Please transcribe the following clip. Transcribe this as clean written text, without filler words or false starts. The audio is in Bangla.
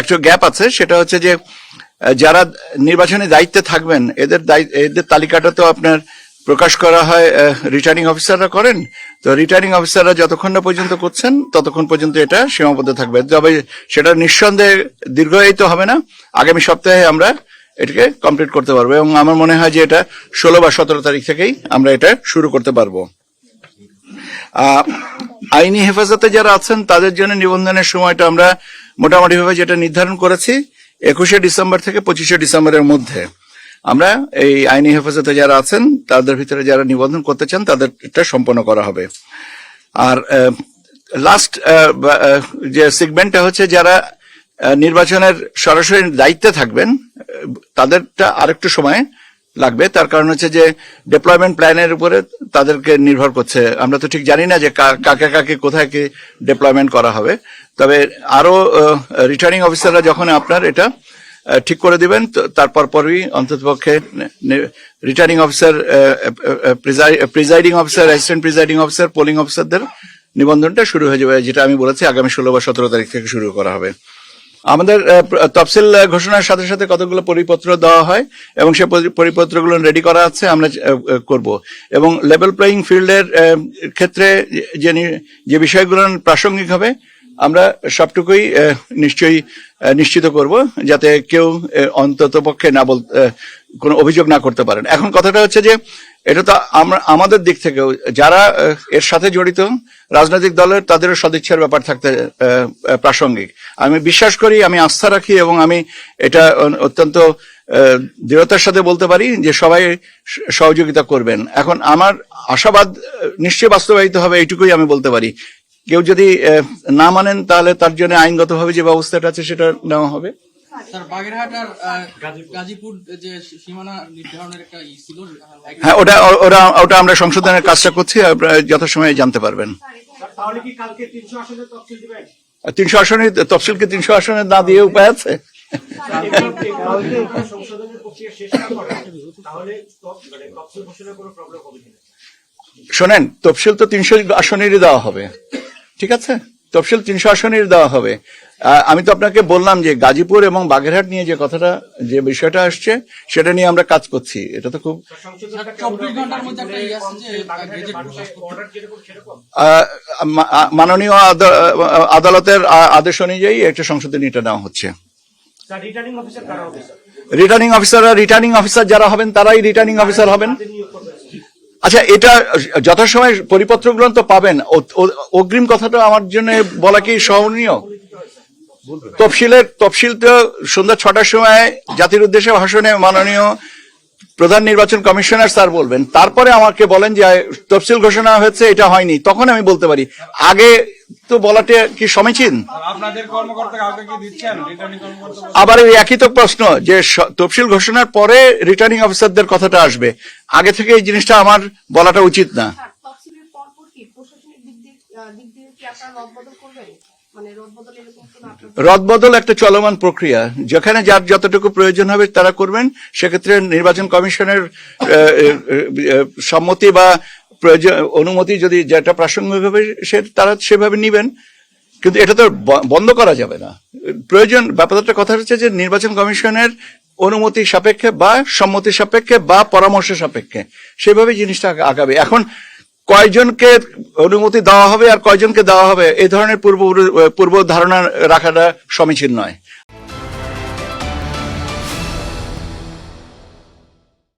একটু গ্যাপ আছে, সেটা হচ্ছে যে যারা নির্বাচনী দায়িত্বে থাকবেন এদের তালিকাটা তো আপনার প্রকাশ করা হয়, রিটার্নিং অফিসাররা করেন। তো রিটার্নিং অফিসাররা যতক্ষণ না পর্যন্ত করছেন ততক্ষণ পর্যন্ত এটা সীমাবদ্ধ থাকবে, তবে সেটা নিঃসন্দেহে দীর্ঘায়িত হবে না। আগামী সপ্তাহে আমরা এটাকে কমপ্লিট করতে পারবো এবং আমার মনে হয় যে এটা 16 বা 17 তারিখ থেকেই আমরা এটা শুরু করতে পারবো। আইনি হেফাজতে যারা আছেন তাদের জন্য নিবন্ধনের সময়টা আমরা মোটামুটি ভাবে যেটা নির্ধারণ করেছি 21শে ডিসেম্বর থেকে 25শে ডিসেম্বরের মধ্যে আমরা এই আইনি হেফাজতে যারা আছেন তাদের ভিতরে যারা নিবন্ধন করতে চান তাদের এটা সম্পন্ন করা হবে। আর লাস্ট যে সেগমেন্টটা হচ্ছে যারা নির্বাচনের সরাসরি দায়িত্বে থাকবেন তাদেরটা আরেকটু সময় লাগবে, তার কারণ হচ্ছে যে ডেপ্লয়মেন্ট প্ল্যানের উপরে তাদেরকে নির্ভর করছে। আমরা তো ঠিক জানি না যে কাকে কাকে কোথায় কি ডেপ্লয়মেন্ট করা হবে, তবে আরো রিটার্নিং অফিসাররা যখন আপনার এটা ঠিক করে দিবেন তারপর পরই অন্ততপক্ষে returning officer, presiding officer, assistant presiding officer, polling অফিসারদের নিবন্ধনটা শুরু হয়ে যাবে, যেটা আমি বলেছি আগামী 16 বা 17 তারিখ থেকে শুরু করা হবে। আমাদের তফসিল ঘোষণার সাথে সাথে কতগুলো পরিপত্র দেওয়া হয় এবং সে পরিপত্রগুলো রেডি করা আছে, আমরা করব। এবং লেভেল প্লেয়িং ফিল্ডের ক্ষেত্রে যে বিষয়গুলো প্রাসঙ্গিক হবে আমরা সবটুকুই নিশ্চয়ই নিশ্চিত করব যাতে কেউ অন্তত পক্ষে কোনো অভিযোগ না করতে পারেন। এখন কথাটা হচ্ছে যে এটা তো আমাদের দিক থেকেও যারা এর সাথে জড়িত রাজনৈতিক দলের তাদেরও সদিচ্ছার ব্যাপার থাকতে প্রাসঙ্গিক। আমি বিশ্বাস করি, আমি আস্থা রাখি এবং আমি এটা অত্যন্ত দৃঢ়তার সাথে বলতে পারি যে সবাই সহযোগিতা করবেন। এখন আমার আশাবাদ নিশ্চয়ই বাস্তবায়িত হবে, এইটুকুই আমি বলতে পারি। কেউ যদি না মানেন তাহলে তার জন্য আইনগতভাবে যে ব্যবস্থাটা আছে সেটা নেওয়া হবে। স্যার, বাগেরহাট আর গাজীপুর যে সীমানা নির্ধারণের একটা ছিল, হ্যাঁ, ওটা আমরা সংশোধনের কাজটা করছি, যথাসময়ে জানতে পারবেন। তাহলে কি কালকে 300 আসনের তফসিল দিবেন? 300 আসনের তফসিলকে 300 আসনে না দিয়ে উপায় আছে? সংশোধনের প্রক্রিয়া শেষ না করে তাহলে তফসিল ঘোষণার কোনো প্রবলেম হবে কিনা? শোনেন, তফসিল তো 300 আসনেরই দেওয়া হবে, ঠিক আছে? তফসিল 300 আসনেরই দেওয়া হবে। আমি তো আপনাকে বললাম যে গাজীপুর এবং বাগেরহাট নিয়ে যে কথাটা, যে বিষয়টা আসছে সেটা নিয়ে আমরা কাজ করছি। এটা তো খুব 24 ঘন্টার মধ্যে একটা মাননীয় আদালতের আদেশ অনুযায়ী একটা সংশোধনী এটা নেওয়া হচ্ছে। রিটার্নিং অফিসার যারা হবেন তারাই রিটার্নিং অফিসার হবেন। আচ্ছা, এটা যথাসময় পরিপত্রগুলো তো পাবেন। অগ্রিম কথাটা আমার জন্য বলা কি সহনীয়? তফসিল তো সন্ধ্যা 6টার সময় জাতির উদ্দেশ্যে ভাষণে মাননীয় প্রধান নির্বাচন কমিশনার স্যার বলবেন, তারপরে আমাকে বলেন যে তফসিল ঘোষণা হয়েছে, এটা হয়নি, তখন আমি বলতে পারি। আগে তো বলাটা কি সমীচীন? আপনাদের কর্মকর্তা কাউকে কি দিচ্ছেন? আবার এই একই তো প্রশ্ন যে তফসিল ঘোষণার পরে রিটার্নিং অফিসারদের কথাটা আসবে, আগে থেকে এই জিনিসটা আমার বলাটা উচিত না। রদবদল একটা চলমান প্রক্রিয়া, যেখানে যার যতটুকু প্রয়োজন হবে তারা করবেন। সেক্ষেত্রে নির্বাচন কমিশনের সম্মতি বা অনুমতি যদি যেটা প্রাসঙ্গিক হবে তারা সেভাবে নিবেন, কিন্তু এটা তো বন্ধ করা যাবে না। প্রয়োজন ব্যাপারটা কথা হচ্ছে যে নির্বাচন কমিশনের অনুমতি সাপেক্ষে বা সম্মতি সাপেক্ষে বা পরামর্শ সাপেক্ষে সেভাবে জিনিসটা আগাবে। এখন কয়জনকে অনুমতি দেওয়া হবে আর কয়জনকে দেওয়া হবে এই ধরনের পূর্ব ধারণা রাখাটা সমীচীন নয়।